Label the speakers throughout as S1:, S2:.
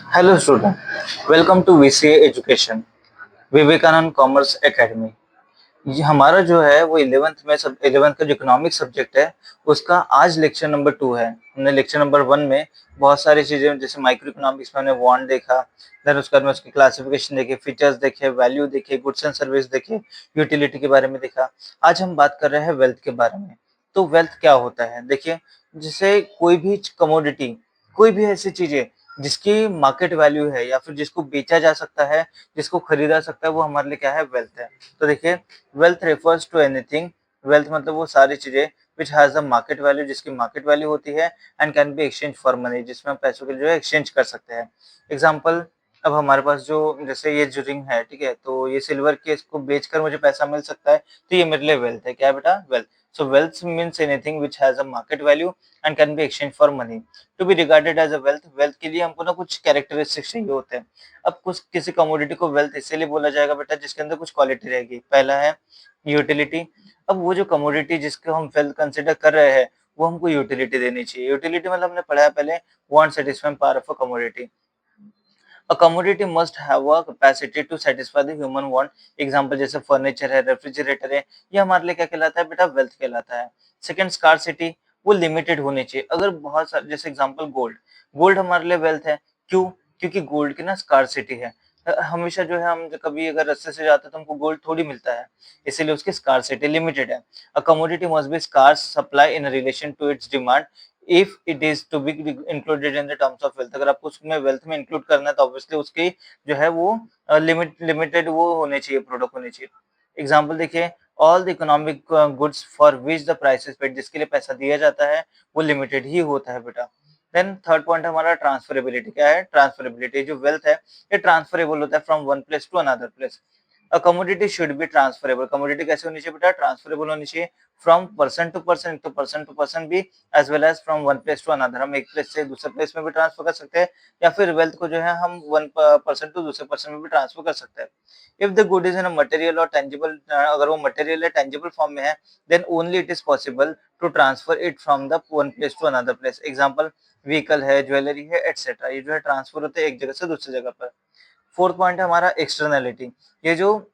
S1: Hello student, welcome to VCA Education, Vivekananda commerce academy. ये हमारा जो है वो 11th का जो इकोनॉमिक सब्जेक्ट है उसका आज लेक्चर नंबर 2 है। हमने लेक्चर नंबर 1 में बहुत सारी चीजें जैसे माइक्रो इकोनॉमिक्स में हमने वांट देखा, देन उसके बाद में उसकी क्लासिफिकेशन देखे, फीचर्स देखे, वैल्यू देखे, गुड्स एंड सर्विस देखे, यूटिलिटी के बारे में देखा। आज हम बात कर रहे हैं वेल्थ के बारे में। तो वेल्थ क्या होता है? देखिए, जैसे कोई भी कमोडिटी, कोई भी ऐसी चीजें जिसकी मार्केट वैल्यू है या फिर जिसको बेचा जा सकता है, जिसको खरीदा सकता है, वो हमारे लिए क्या है? वेल्थ है। तो देखिए, wealth refers to anything, wealth मतलब वो सारी चीजें which has a market value, जिसकी मार्केट वैल्यू होती है, and can be exchange for money, जिसमें हम पैसों के जो है एक्सचेंज कर सकते हैं। एग्जांपल, अब हमारे पास जो जैसे ये जो रिंग है, ठीक है, तो ये सिल्वर की, इसको बेचकर मुझे पैसा मिल सकता है, तो ये मेरे लिए वेल्थ है। क्या है बेटा? Wealth. So wealth means anything which has a market value and can be exchange for money to be regarded as a wealth. Wealth के लिए हमको ना कुछ कैरेक्टरिस्टिक्स चाहिए होते हैं। अब कुछ किसी कमोडिटी को वेल्थ इसीलिए बोला जाएगा बेटा जिसके अंदर कुछ क्वालिटी रहेगी। पहला है यूटिलिटी। अब वो जो कमोडिटी जिसको हम वेल्थ कंसिडर कर रहे हैं, वो हमको यूटिलिटी देनी चाहिए। यूटिलिटी मतलब हमने पढ़ा है पहले, want satisfying power of a commodity. A commodity must have a capacity to satisfy the human want। Example जैसे फर्नीचर है, रेफ्रिजरेटर है, ये हमारे लिए क्या कहलाता है बेटा? वेल्थ कहलाता है। सेकंड, स्कार्सिटी, वो लिमिटेड होनी चाहिए। अगर बहुत सारे, जैसे एग्जाम्पल गोल्ड, गोल्ड हमारे लिए वेल्थ है। क्यों? क्योंकि गोल्ड की ना स्कार्सिटी है। हमेशा जो है हम कभी अगर रास्ते से जाते हैं तो हमको गोल्ड थोड़ी मिलता है, इसीलिए उसकी स्कार्सिटी लिमिटेड है। A commodity must be scarce supply in relation to its demand if it is to be included in the terms of wealth. अगर आपको उसमें वेल्थ में इंक्लूड करना है तो ऑब्वियसली उसकी जो है वो लिमिटेड वो होने चाहिए, प्रोडक्ट होने चाहिए। एग्जांपल देखिए, all the economic goods for which the price is paid, जिसके लिए पैसा दिया जाता है वो लिमिटेड ही होता है बेटा। देन थर्ड पॉइंट हमारा ट्रांसफरेबिलिटी। क्या है? ट्रांसफरेबिलिटी। जो वेल्थ है ये ट्रांसफरेबल होता है from one place to another place. A commodity should be transferable. Commodity कैसे होनी चाहिए बेटा? ट्रांसफरेबल होनी चाहिए फ्रॉम पर्सन टू पर्सन, तो पर्सन टू पर्सन भी, as well as from one place to another. हम एक प्लेस से दूसरे प्लेस में भी ट्रांसफर कर सकते हैं, या फिर वेल्थ को जो है हम वन पर्सन टू दूसरे पर्सन में भी ट्रांसफर कर सकते हैं। If the good is in a material और टेंजिबल, अगर वो मटेरियल या टेंजिबल फॉर्म में है, then only it is possible to transfer it from the one place to another place. Example, vehicle है, ज्वेलरी है, एटसेट्रा, ये जो है ट्रांसफर होते हैं एक जगह से दूसरी जगह पर। फोर्थ पॉइंट है हमारा एक्सटर्नैलिटी। ये जो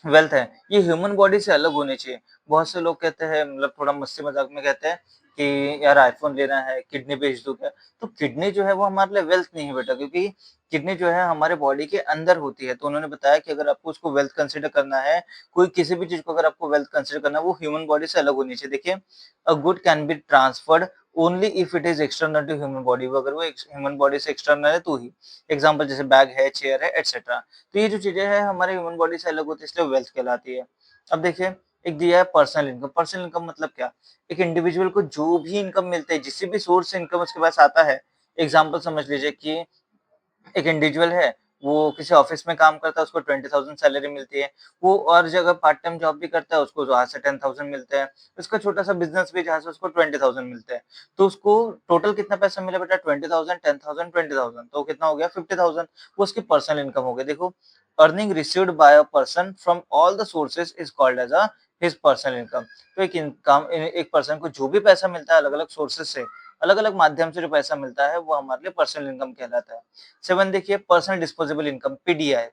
S1: वेल्थ है ये ह्यूमन बॉडी से अलग होनी चाहिए। बहुत से लोग कहते हैं, मतलब थोड़ा मस्ती मजाक में कहते हैं कि यार आईफोन लेना है, किडनी बेच दूं क्या? तो किडनी जो है वो हमारे लिए वेल्थ नहीं है बेटा, क्योंकि किडनी जो है हमारे बॉडी के अंदर होती है। तो उन्होंने बताया कि अगर आपको उसको वेल्थ कंसिडर करना है, कोई किसी भी चीज को अगर आपको वेल्थ कंसिडर करना है, वो ह्यूमन बॉडी से अलग होनी चाहिए। देखिए, a good can be transferred only if it is external to human body, अगर वो ह्यूमन बॉडी से एक्सटर्नल है तो ही। एग्जाम्पल जैसे बैग है, चेयर है, एटसेट्रा। तो ये जो चीजें हैं हमारे ह्यूमन बॉडी से अलग होती है, इसलिए वेल्थ कहलाती है। अब देखिए, एक दिया है पर्सनल इनकम। पर्सनल इनकम मतलब क्या? एक इंडिविजुअल को जो भी इनकम मिलते हैं, जिस भी सोर्स से इनकम उसके पास आता है। एग्जाम्पल समझ लीजिए कि एक इंडिविजुअल है, वो किसी ऑफिस में काम करता है, उसको 20,000 सैलरी मिलती है। वो और जगह पार्ट टाइम जॉब भी करता है, उसको वहाँ से 10,000 मिलते हैं। उसका छोटा सा बिजनेस भी जहाँ से उसको 20,000 मिलते हैं। तो उसको टोटल कितना पैसा मिला बेटा? 20,000, 10,000, 20,000, तो कितना हो गया? 50,000। वो उसकी पर्सनल इनकम हो गई। देखो, earning received by a person from all the sources is called as a his personal income. तो एक इनकम, एक पर्सन को जो भी पैसा मिलता है अलग अलग सोर्सेज से, अलग अलग माध्यम से जो पैसा मिलता है, वो हमारे लिए पर्सनल इनकम कहलाता है। 7 देखिए, personal disposable income, PDI.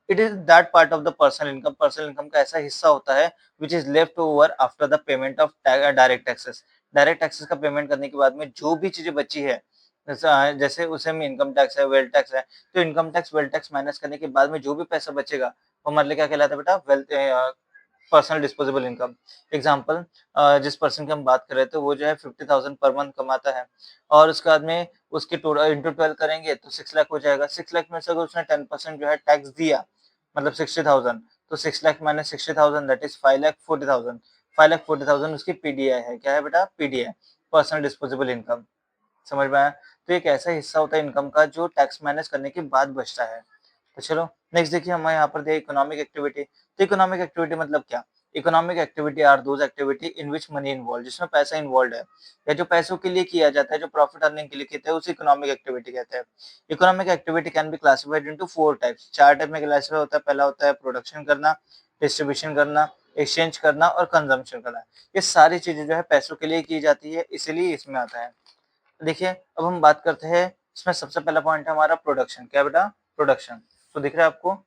S1: It is that part of the personal income, personal income का ऐसा हिस्सा होता है which is left over after the payment of direct taxes. Direct taxes का पेमेंट करने के बाद में जो भी चीजें बची है, जैसे उसे में इनकम टैक्स है, वेल्थ टैक्स है, तो income tax wealth tax minus करने के बाद में जो भी पैसा बचेगा, वो हमारे लिए क्या कहलाता है बेटा? Wealth, personal disposable income. Example, जिस पर्सन की हम बात कर रहे थे, वो जो है 50,000 पर मंथ कमाता है, और उसके बाद में उसके टोटल इंटू 12 करेंगे तो 6 लाख हो जाएगा। 6 लाख में से अगर उसने 10% जो है टैक्स दिया, मतलब 60,000, तो 6 लाख माइनस 60,000 दैट इज 5,40,000। 5,40,000 उसकी पीडीआई है। क्या है बेटा? PDI, personal disposable income. समझ में आया? तो एक ऐसा हिस्सा होता है इनकम का जो टैक्स माइनस करने के बाद बचता है। तो चलो नेक्स्ट देखिए, हमें यहाँ पर दिया इकोनॉमिक एक्टिविटी। तो इकोनॉमिक एक्टिविटी मतलब क्या? Economic activity are those activity in which money involve, जिसमें पैसा इन्वॉल्व है, या जो पैसों के लिए किया जाता है, जो प्रॉफिट अर्निंग के लिए कहते हैं, उसे इकोनॉमिक एक्टिविटी कहते हैं। Economic activity can be classified into 4 types. 4 type में क्लासिफाई होता है। पहला होता है प्रोडक्शन करना, डिस्ट्रीब्यूशन करना, एक्सचेंज करना और कंजम्पशन करना। ये सारी चीजें जो है पैसों के लिए की जाती है, इसीलिए इसमें आता है। देखिए, अब हम बात करते हैं इसमें सबसे पहला पॉइंट है हमारा प्रोडक्शन। क्या बेटा? प्रोडक्शन। तो दिख रहा है आपको?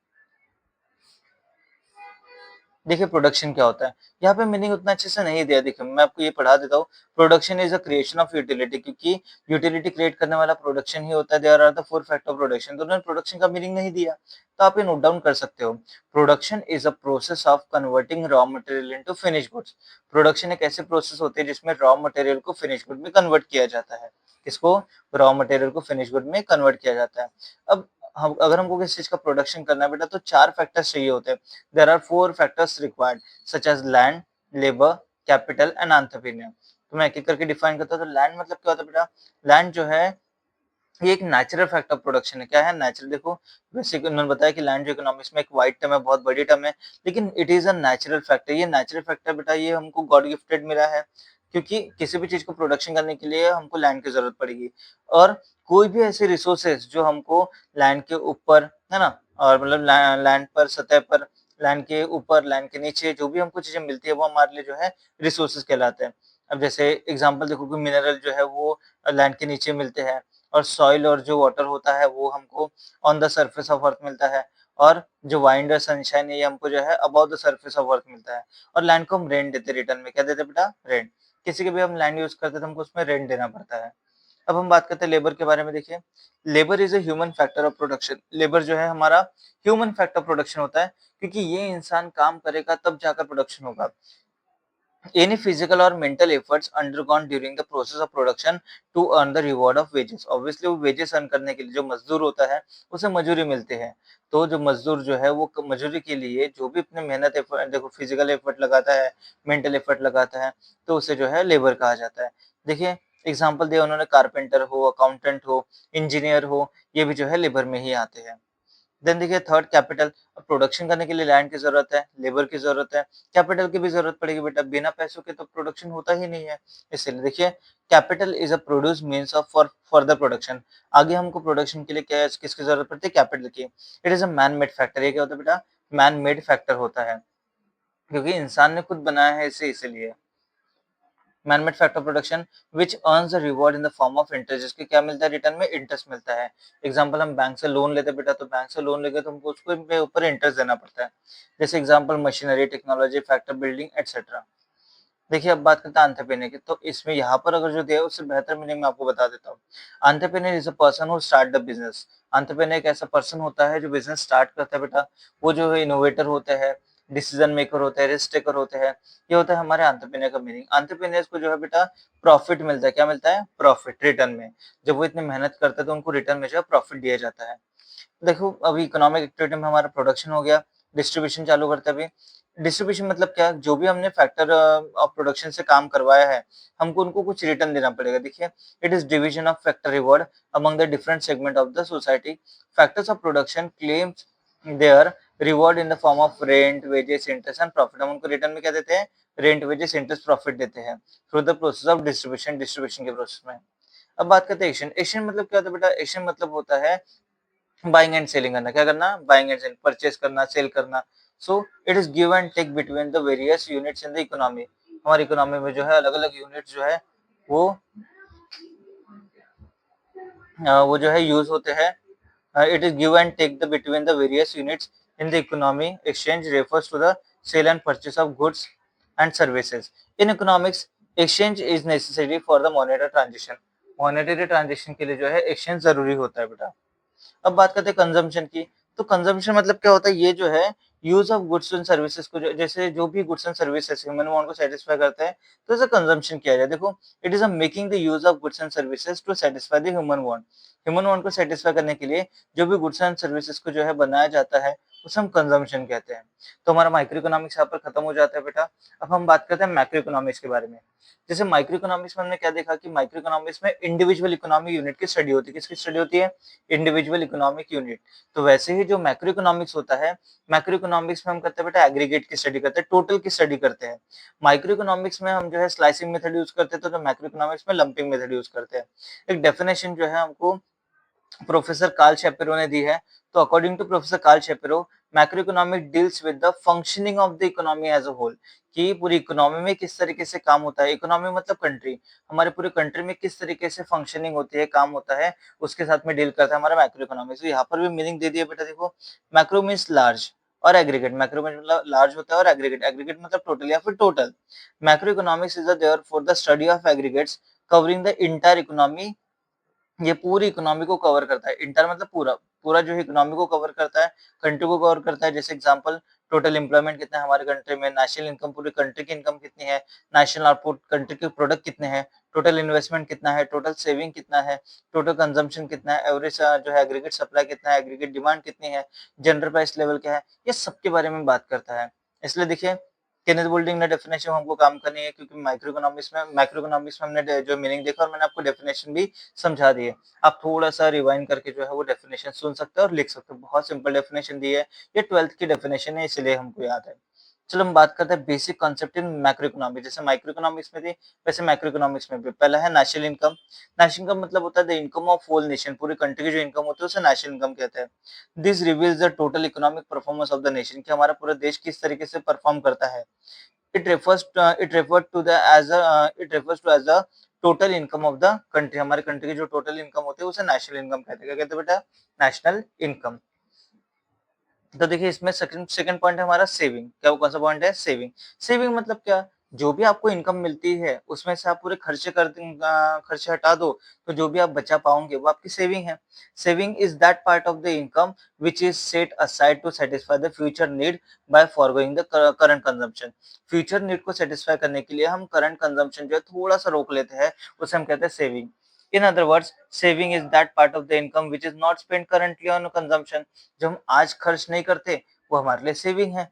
S1: देखिए प्रोडक्शन क्या होता है, यहाँ पे मीनिंग उतना अच्छे से नहीं दिया। देखिए मैं आपको ये पढ़ा देता हूँ। Production is a creation of utility, क्योंकि यूटिलिटी क्रिएट करने वाला प्रोडक्शन ही होता है। There are the four factor of production, तो उन्होंने प्रोडक्शन का मीनिंग नहीं दिया, तो आप ये नोट डाउन कर सकते हो। Production is a process of converting raw material into finish goods. Production एक ऐसे प्रोसेस होती है जिसमें रॉ मटेरियल को फिनिश गुड में कन्वर्ट किया जाता है। किसको? रॉ मटेरियल को फिनिश गुड में कन्वर्ट किया जाता है। अब हम अगर हमको किसी चीज का प्रोडक्शन करना है बेटा, तो चार फैक्टर्स चाहिए होते हैं। There are four factors required such as land, labour, capital and entrepreneur. तो मैं एक एक करके डिफाइन करता हूँ। तो लैंड मतलब क्या होता है बेटा? लैंड जो है ये एक नेचुरल फैक्ट ऑफ प्रोडक्शन है। क्या है? नेचुरल। देखो वैसे उन्होंने बताया कि लैंड जो इकोनॉमिक्स में एक वाइड टर्म है, बहुत बड़ी टर्म है, लेकिन it is a natural factor. ये नेचुरल फैक्टर बेटा ये हमको गॉड गिफ्टेड मिला है, क्योंकि किसी भी चीज को प्रोडक्शन करने के लिए हमको लैंड की जरूरत पड़ेगी। और कोई भी ऐसे रिसोर्सेज जो हमको लैंड के ऊपर, है ना, और मतलब लैंड पर, सतह पर, लैंड के ऊपर, लैंड के नीचे जो भी हमको चीजें मिलती है वो हमारे लिए जो है रिसोर्सेज कहलाते हैं। अब जैसे एग्जांपल देखो कि मिनरल जो है वो लैंड के नीचे मिलते हैं, और सॉइल और जो वाटर होता है वो हमको on the surface of earth मिलता है, और जो वाइंड और सनशाइन है ये हमको जो है above the surface of earth मिलता है। और लैंड को हम रेंट देते हैं रिटर्न में। क्या देते हैं बेटा? रेंट। किसी के भी हम लैंड यूज करते हैं तो हमको उसमें रेंट देना पड़ता है। अब हम बात करते हैं लेबर के बारे में। देखिए labour is a human factor of production. Labour जो है हमारा ह्यूमन फैक्टर ऑफ प्रोडक्शन होता है, क्योंकि ये इंसान काम करेगा तब जाकर प्रोडक्शन होगा। Any physical or mental efforts undergone during the process of production to earn the reward of wages। Obviously वो wages earn करने के लिए जो मजदूर होता है उसे मजूरी मिलते हैं। तो जो मजदूर जो है वो मजूरी के लिए जो भी अपने मेहनत एफर्ट, देखो फिजिकल एफर्ट लगाता है, मेंटल एफर्ट लगाता है, तो उसे जो है लेबर कहा जाता है। देखिए एग्जाम्पल दिया उन्होंने, कारपेंटर हो, अकाउंटेंट हो, इंजीनियर हो, ये भी जो है लेबर में ही आते हैं। देन देखिए थर्ड कैपिटल। प्रोडक्शन करने के लिए लैंड की जरूरत है, लेबर की जरूरत है, कैपिटल की भी जरूरत पड़ेगी बेटा। बिना पैसों के तो प्रोडक्शन होता ही नहीं है। इसलिए देखिए capital is a produce means of for further production. आगे हमको प्रोडक्शन के लिए क्या किसकी जरूरत पड़ती है? कैपिटल की। It is a man made factor. ये क्या होता है बेटा? मैन मेड फैक्टर होता है, क्योंकि इंसान ने खुद बनाया है इसे, इसीलिए। Man-made factor production which earns the reward in the form of interest. जिसके क्या मिलता है? रिटर्न में इंटरेस्ट मिलता है। एग्जांपल हम बैंक से लोन लेते हैं बेटा, तो बैंक से लोन लेके तो हमको उसको पे ऊपर इंटरेस्ट देना पड़ता है। जैसे example machinery, technology, factor building etcetera. देखिए अब बात करते हैं एंटरप्रेन्योर की। तो इसमें यहाँ पर अगर जो दिया है उससे बेहतर मीनिंग मैं आपको बता देता हूँ। Entrepreneur is a person who start the business. Entrepreneur एक ऐसा पर्सन होता है जो बिजनेस स्टार्ट करता है बेटा। वो जो है इनोवेटर होते हैं, डिसीजन मेकर होते हैं, रिस्क टेकर होते हैं। ये होता है हमारे एंटरप्रेन्योर का मीनिंग। एंटरप्रेन्योर्स को जो है बेटा प्रॉफिट मिलता है। क्या मिलता है? प्रॉफिट रिटर्न में। जब वो इतनी मेहनत करते हैं तो उनको रिटर्न में जो है प्रॉफिट दिया जाता है। देखो अभी इकोनॉमिक एक्टिविटी में हमारा प्रोडक्शन हो गया, डिस्ट्रीब्यूशन चालू करते हैं अभी। डिस्ट्रीब्यूशन मतलब क्या? जो भी हमने फैक्टर ऑफ प्रोडक्शन से काम करवाया है, हमको उनको कुछ रिटर्न देना पड़ेगा। देखिए it is division of factor reward among the different segment of the society. Factors of production claims their reward in the form of rent, wages, interest and profit. हम उनको रिटर्न में क्या देते हैं? रेंट, वेजेस, इंटरेस्ट, प्रॉफिट देते हैं through the process of distribution, distribution के process में। अब बात करते हैं एक्शन। एक्शन मतलब क्या होता है बेटा? एक्शन मतलब होता है बाइंग एंड सेलिंग करना। क्या करना? बाइंग एंड सेलिंग, परचेज करना, सेल करना। So it is give and take between the various units in the economy. हमारी इकोनॉमी में जो है अलग अलग यूनिट्स जो है वो वो जो है यूज होते हैं। It is give and take the between the various units in the economy. Exchange refers to the sale and purchase of goods and services. In economics exchange is necessary for the monetary transaction. Monetary transaction के लिए जो है exchange जरूरी होता है बेटा। अब बात करते हैं कंजम्पशन की। तो कंजम्पशन मतलब क्या होता है? ये जो है use of goods and services को जैसे जो भी goods and services human want को सेटिस्फाई करता है तो इसे कंजम्पशन किया जाए। देखो it is a making the use of goods and services to satisfy the human want. Human want को सेटिस्फाई करने के लिए जो भी गुड्स एंड सर्विसेज को जो है बनाया जाता है उसे हम कंजम्पशन कहते हैं। तो हमारा माइक्रो इकोनॉमिक्स यहाँ पर खत्म हो जाता है बेटा। अब हम बात करते हैं मैक्रो इकोनॉमिक्स के बारे में। जैसे माइक्रो इकोनॉमिक्स में हमने क्या देखा कि माइक्रो इकोनॉमिक्स में इंडिविजुअल इकोनॉमिक यूनिट की स्टडी होती है। किसकी स्टडी होती है? Individual economic unit. तो वैसे ही जो मैक्रो इकोनॉमिक्स होता है, मैक्रो इकोनॉमिक्स में हम करते हैं बेटा एग्रीगेट की स्टडी करते हैं, टोटल की स्टडी करते हैं। माइक्रो इकोनॉमिक्स में हम जो है स्लाइसिंग मेथड यूज करते हैं, तो जो मैक्रो इकोनॉमिक्स में लंपिंग मेथड यूज करते हैं। एक डेफिनेशन जो है हमको प्रोफेसर कार्ल शेपिरो ने दी है। तो according to professor Carl Shapiro, macro economic deals with the functioning of the economy as a whole, कि पूरी इकोनॉमी में किस तरीके से काम होता है। इकोनॉमी मतलब कंट्री, हमारे पूरे कंट्री में किस तरीके से फंक्शनिंग होती है, काम होता है, उसके साथ में डील करता है हमारा मैक्रो इकोनॉमिक्स। तो यहाँ पर भी मीनिंग दे दिया बेटा, देखो मैक्रो मीन्स लार्ज और एग्रीगेट। मैक्रो मतलब लार्ज होता है और एग्रीगेट, एग्रीगेट मतलब टोटल या फिर total. Macro economics is there for the study of aggregates covering the entire economy. ये पूरी इकोनॉमी को कवर करता है। इंटर मतलब पूरा, पूरा जो है इकोनॉमी को कवर करता है, कंट्री को कवर करता है। जैसे एग्जांपल, टोटल एम्प्लॉयमेंट कितना है हमारे कंट्री में, नेशनल इनकम पूरी कंट्री की इनकम कितनी है, नेशनल आउटपुट कंट्री के प्रोडक्ट कितने हैं, टोटल इन्वेस्टमेंट कितना है, टोटल सेविंग कितना है, टोटल कंजम्पशन कितना है, एवरेज जो है एग्रीगेट सप्लाई कितना है, एग्रीगेट डिमांड कितनी है, जनरल प्राइस लेवल क्या है, ये सबके बारे में बात करता है। इसलिए देखिए केनेथ बोल्टिंग ने डेफिनेशन हमको काम करनी है, क्योंकि मैक्रो इकोनॉमिक्स में हमने जो मीनिंग देखा और मैंने आपको डेफिनेशन भी समझा दी है। आप थोड़ा-सा रिवाइंड करके जो है वो डेफिनेशन सुन सकते हो और लिख सकते हो। बहुत सिंपल डेफिनेशन दी है। ये 12th की डेफिनेशन है, इसलिए हमको याद है। चलो हम बात करते हैं basic concept in macro economics. जैसे माइक्रो इकोनॉमिक्स में थी, वैसे मैक्रो इकोनॉमिक्स में भी। पहला है नेशनल इनकम। नेशनल इनकम मतलब होता है the income of whole nation, पूरी कंट्री की जो इनकम होती है उसे नेशनल इनकम कहते हैं। This reveals the total economic performance of the nation, कि हमारा पूरा देश किस तरीके से परफॉर्म करता है। It refers to as the total income of the country। हमारे कंट्री की जो टोटल इनकम होती है उसे नेशनल इनकम कहते हैं। क्या कहते हैं बेटा? National income. तो देखिए इसमें सेकंड सेकंड पॉइंट है हमारा सेविंग। क्या कौन सा पॉइंट है? सेविंग। सेविंग मतलब क्या? जो भी आपको इनकम मिलती है उसमें से आप पूरे खर्चे खर्चे हटा दो, तो जो भी आप बचा पाओगे वो आपकी सेविंग है। Saving is that part of the income which is set aside to satisfy the future need by forgoing the current consumption. Future need को सैटिस्फाई करने के लिए हम करंट कंजम्पशन जो है थोड़ा सा रोक लेते हैं, उसे हम कहते हैं saving. In other words, saving is that part of the income which is not spent currently on consumption. जो हम आज खर्च नहीं करते वो हमारे लिए सेविंग है।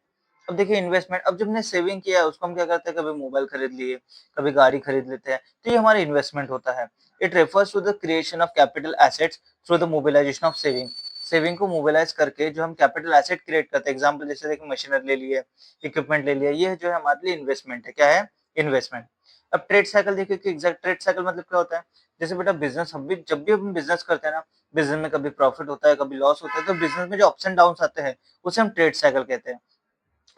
S1: अब देखिए इन्वेस्टमेंट, अब जब हमने सेविंग किया है उसको हम क्या करते हैं, कभी मोबाइल खरीद लिए, कभी गाड़ी खरीद लेते हैं, तो ये हमारा इन्वेस्टमेंट होता है। It refers to the creation of capital assets through the mobilisation of saving. Saving को मोबिलाइज करके जो हम कैपिटल एसेट क्रिएट करते हैं, एग्जांपल जैसे देखिए मशीनरी ले लिए, इक्विपमेंट ले लिया, ये जो है हमारे लिए इन्वेस्टमेंट है। क्या है? इन्वेस्टमेंट। अब ट्रेड साइकिल देखिए कि एग्जैक्ट ट्रेड साइकिल मतलब क्या होता है। जैसे बेटा बिजनेस, हम भी जब भी हम बिजनेस करते हैं ना, बिजनेस में कभी प्रॉफिट होता है, कभी लॉस होता है, तो बिजनेस में जो अप्स एंड डाउन्स आते हैं उसे हम ट्रेड साइकिल कहते हैं।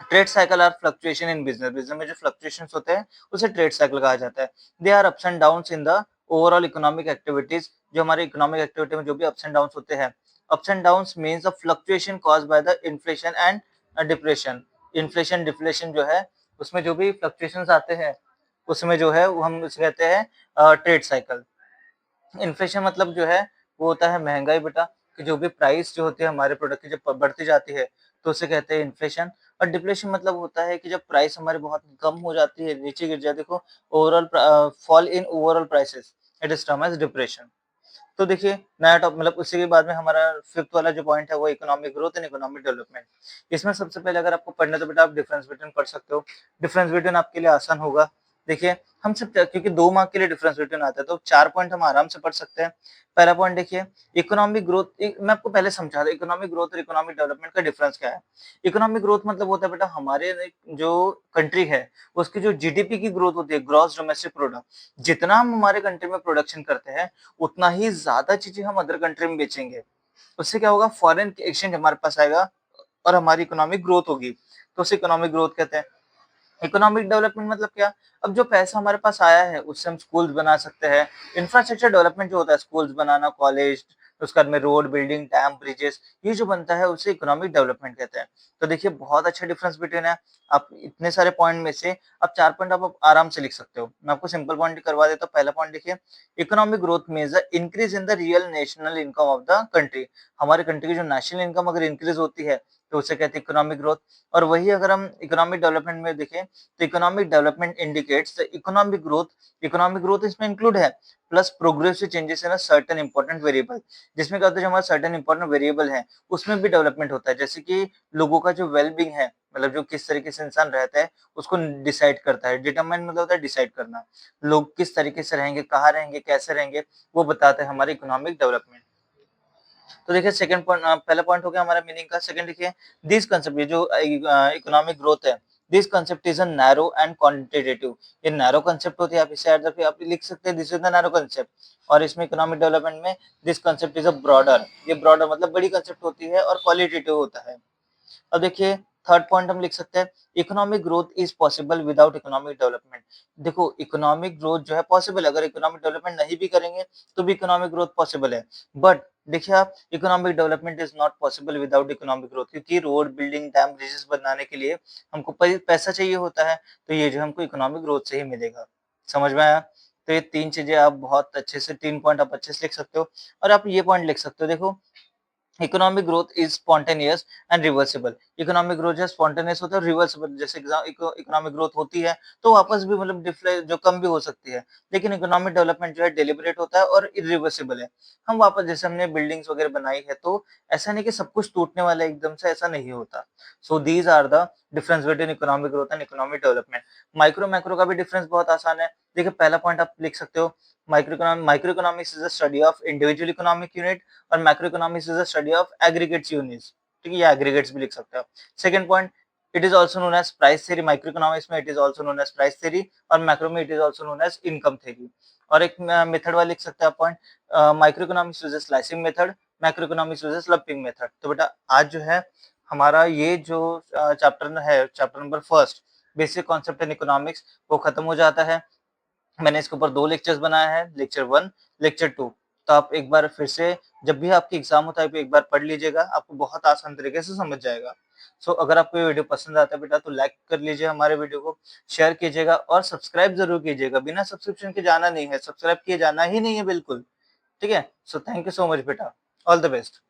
S1: Trade cycle are fluctuation in business. Business में जो फ्लक्चुएशंस होते हैं उसे ट्रेड साइकिल कहा जाता है। They are ups and downs in the overall economic activities. जो हमारी इकोनॉमिक एक्टिविटी में जो भी अप्स एंड डाउन्स होते हैं, ups and downs means the fluctuation caused by the inflation and depression. Inflation deflation जो है उसमें जो भी फ्लक्चुएशंस आते हैं उसमें जो है वो हम उसे कहते हैं ट्रेड साइकिल। इन्फ्लेशन मतलब जो है वो होता है महंगाई बेटा, कि जो भी प्राइस जो होती है हमारे प्रोडक्ट की जब बढ़ती जाती है तो उसे कहते हैं इन्फ्लेशन। और डिप्लेशन मतलब होता है कि जब प्राइस हमारी बहुत कम हो जाती है, नीचे गिर जाती है, देखो overall fall in overall prices, it is term as depression. तो देखिए नया टॉप मतलब उसी के बाद में हमारा फिफ्थ वाला जो पॉइंट है वो economic growth and economic development. इसमें सबसे पहले अगर आपको पढ़ना है तो बेटा आप डिफरेंस बिटवीन पढ़ सकते हो। डिफरेंस बिटवीन आपके लिए आसान होगा। देखिए हम सब क्योंकि 2 मार्क के लिए डिफरेंस बिटवीन आता है तो 4 पॉइंट हम आराम से पढ़ सकते हैं। पहला पॉइंट देखिए, इकोनॉमिक ग्रोथ, मैं आपको पहले समझा दूं इकोनॉमिक ग्रोथ और इकोनॉमिक डेवलपमेंट का डिफरेंस क्या है। इकोनॉमिक ग्रोथ मतलब होता है बेटा हमारे जो कंट्री है उसकी जो जीडीपी की ग्रोथ होती है, ग्रॉस डोमेस्टिक प्रोडक्ट, जितना हम हमारे कंट्री में प्रोडक्शन करते हैं उतना ही ज्यादा चीजें हम अदर कंट्री में बेचेंगे। उससे क्या होगा, फॉरेन एक्सचेंज हमारे पास आएगा और हमारी इकोनॉमिक ग्रोथ होगी, तो उसे इकोनॉमिक ग्रोथ कहते हैं। इकोनॉमिक डेवलपमेंट मतलब क्या, अब जो पैसा हमारे पास आया है उससे हम स्कूल्स बना सकते हैं। इंफ्रास्ट्रक्चर डेवलपमेंट जो होता है, स्कूल्स बनाना, कॉलेज, उसके बाद में रोड बिल्डिंग, डैम, ब्रिजेस, ये जो बनता है उसे इकोनॉमिक डेवलपमेंट कहते हैं। तो देखिए बहुत अच्छा डिफरेंस बिटवीन है। आप इतने सारे पॉइंट में से आप 4 पॉइंट आप आराम से लिख सकते हो। मैं आपको सिंपल पॉइंट करवा देता हूँ। पहला पॉइंट देखिए, economic growth means the increase in the real national income of the country. हमारे कंट्री की जो नेशनल इनकम अगर इंक्रीज होती है तो उसे कहते हैं इकोनॉमिक ग्रोथ। और वही अगर हम इकोनॉमिक डेवलपमेंट में देखें तो economic development indicates the economic growth. Economic growth इसमें इंक्लूड है plus progressive changes in a certain important variable. जिसमें क्या होता है, जो हमारा सर्टेन इंपॉर्टेंट वेरिएबल है उसमें भी डेवलपमेंट होता है। जैसे कि लोगों का जो वेलबींग है, मतलब जो किस तरीके से इंसान रहता है उसको डिसाइड करता है। डिटरमाइन मतलब होता है डिसाइड करना, लोग किस तरीके से रहेंगे, कहाँ रहेंगे, कैसे रहेंगे, वो बताते हैं हमारे इकोनॉमिक डेवलपमेंट। तो देखिए सेकंड पॉइंट, पहला पॉइंट हो गया हमारा मीनिंग का। सेकंड देखिए, दिस कांसेप्ट, ये जो इकोनॉमिक ग्रोथ है, this concept is a narrow and quantitative. ये नैरो कांसेप्ट होती है, आप इसे ऐड करके आप लिख सकते हैं this is the narrow concept. और इसमें इकोनॉमिक डेवलपमेंट में this concept is a broader. ये ब्रॉडर मतलब बड़ी कांसेप्ट होती है और क्वालिटेटिव होता है। अब देखिए थर्ड पॉइंट हम लिख सकते हैं, economic growth is possible without economic development. देखो इकोनॉमिक ग्रोथ जो है पॉसिबल है, अगर इकोनॉमिक डेवलपमेंट नहीं भी करेंगे तो भी इकोनॉमिक ग्रोथ पॉसिबल है। बट देखिए आप, economic development is not possible without economic growth, क्योंकि रोड बिल्डिंग डैम ब्रिजेस बनाने के लिए हमको पैसा चाहिए होता है, तो ये जो हमको इकोनॉमिक ग्रोथ से ही मिलेगा। समझ में आया? तो ये तीन चीजें आप बहुत अच्छे से, 3 पॉइंट आप अच्छे से लिख सकते हो। और आप ये पॉइंट लिख सकते हो, देखो economic growth is spontaneous and reversible. Economic growth जो स्पॉन्टेनियस होता है, रिवर्सिबल, जैसे इकोनॉमिक ग्रोथ होती है तो वापस भी मतलब जो कम भी हो सकती है, लेकिन इकोनॉमिक डेवलपमेंट जो है डेलिबरेट होता है और इरिवर्सिबल है। हम वापस, जैसे हमने बिल्डिंग्स वगैरह बनाई है, तो ऐसा नहीं कि सब कुछ टूटने वाला है एकदम से, ऐसा नहीं होता। So these are the difference between economic growth and economic development. Micro macro का भी डिफरेंस बहुत आसान है। देखिए पहला पॉइंट आप लिख सकते हो, micro economics is the study of individual economic unit, और macro economics is the study of aggregates units. ठीक है, या एग्रीगेट्स भी लिख सकते हो। Second point, it is also known as price theory. Micro economics में it is also known as price theory, और मैक्रो में it is also known as income theory. और एक मेथड वाला लिख सकते हैं point, micro economics uses slicing method, macro economics uses lumping method. तो बेटा आज जो है हमारा ये जो चैप्टर है, chapter number first, basic concept in economics, वो खत्म हो जाता है। मैंने इसके ऊपर 2 लेक्चर्स बनाए हैं, लेक्चर 1, लेक्चर 2। तो आप एक बार फिर से, जब भी आपकी एग्जाम होता है तो एक बार पढ़ लीजिएगा, आपको बहुत आसान तरीके से समझ जाएगा। सो अगर आपको ये वीडियो पसंद आता है बेटा, तो लाइक कर लीजिए हमारे वीडियो को, शेयर कीजिएगा और सब्सक्राइब ज़रूर कीजिएगा। बिना सब्सक्रिप्शन के जाना नहीं है, सब्सक्राइब किए जाना ही नहीं है बिल्कुल, ठीक है? So thank you so much बेटा। All the best.